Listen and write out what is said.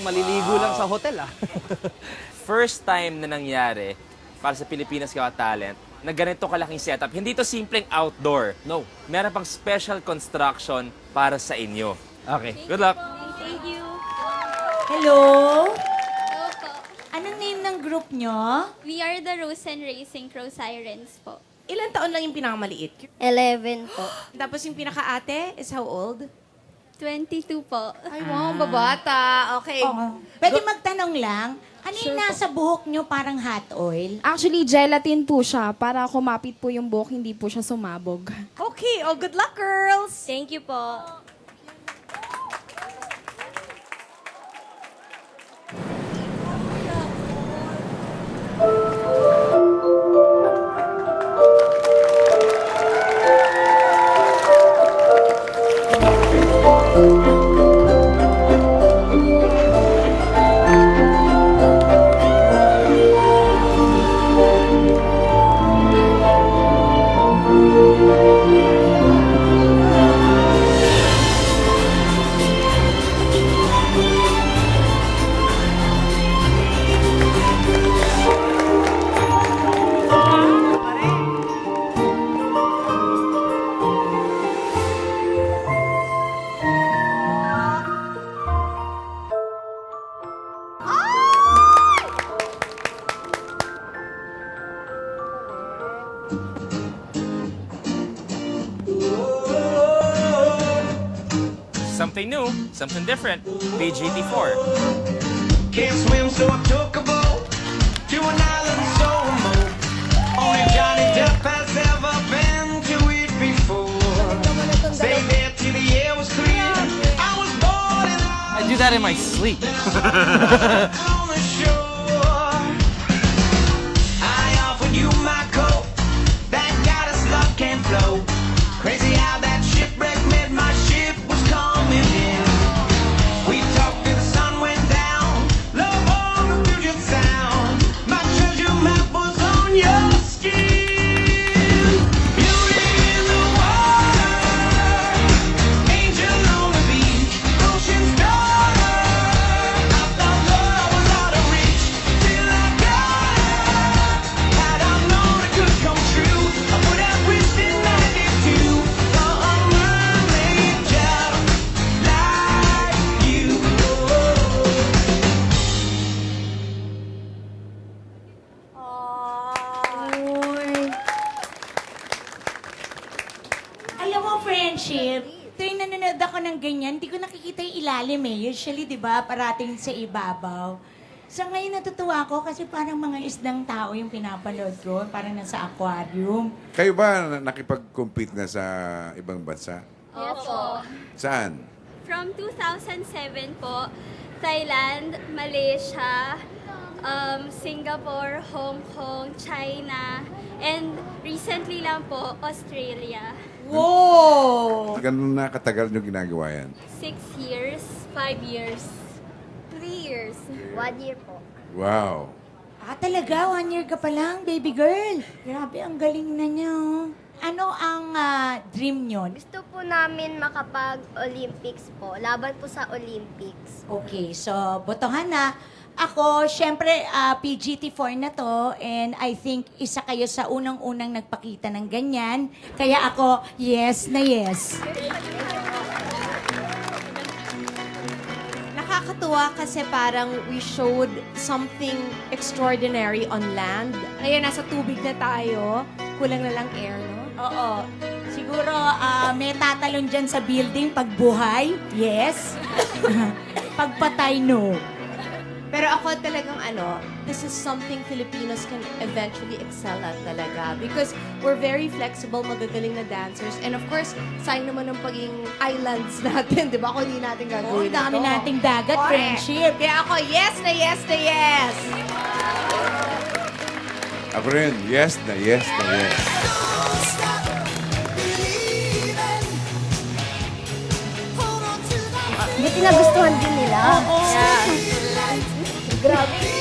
maliligo lang sa hotel, ah. First time na nangyari para sa Pilipinas Got Talent na ganito kalaking setup. Hindi to simpleng outdoor. No. Meron pang special construction para sa inyo. Okay. Good luck. Thank you. Hello? Hello po. Anong name ng group nyo? We are the Rosen Racing Crow Sirens po. Ilan taon lang yung pinakamaliit? 11 po. Tapos yung pinaka-ate is how old? 22 po. Ay, wow, babata. Okay. Oo. Pwede magtanong lang, ano yung nasa buhok nyo parang hot oil? Actually, gelatin po siya para kumapit po yung buhok, hindi po siya sumabog. Okay. Oh, good luck, girls. Thank you po. Something new, something different. PGT4. Can't swim, so I took a boat to an island so remote. Only Johnny Depp has ever been to it before. Stayed there till the air was clear. I was born in I do that in my sleep. on the shore. I offered you my coat, that goddess love can flow. Crazy how that shipwreck meant my ship was coming in. We talked till the sun went down. Love on the Puget Sound. My treasure map was on your skin. Beauty in the water, angel on the beach, ocean's daughter. I thought love was out of reach till I got her. Had I known it could come true, I would have wished it like it too. For a mermaid just like you. Alam mo, friendship, tuwing nanonood ako ng ganyan, hindi ko nakikita yung ilalim eh. Usually, di ba, parating sa ibabaw. Sa ngayon natutuwa ako kasi parang mga isdang tao yung pinapanood ko, parang nasa aquarium. Kayo ba nakipag-compete na sa ibang bansa? Opo. Saan? From 2007 po, Thailand, Malaysia, Singapore, Hong Kong, China, and recently lang po, Australia. Wow! Ganun na katagal nyo ginagawa yan? 6 years, 5 years. 3 years. 1 year po. Wow. Ah, talaga? 1 year ka pa lang, baby girl. Grabe, ang galing na niya. Oh. Ano ang dream nyo? Gusto po namin makapag-Olympics po. Laban po sa Olympics. Okay, so botohan na. Ako, syempre, PGT4 na to, and I think isa kayo sa unang-unang nagpakita ng ganyan. Kaya ako, yes na yes. Nakakatuwa kasi parang we showed something extraordinary on land. Ngayon, nasa tubig na tayo. Kulang na lang air, no? Oo. Siguro, may tatalon dyan sa building pagbuhay, yes. Pagpatay, no. Pero ako talagang this is something Filipinos can eventually excel at talaga. Because we're very flexible, magagaling na dancers. And of course, sign naman ng pagiging islands natin, di ba? Kung hindi natin Oh, gagawin dami ito. nating dagat, Correct. friendship. Kaya ako, yes na yes na yes! Ako rin, yes na yes na yes. Buti nagustuhan din nila. Oo. Grabe.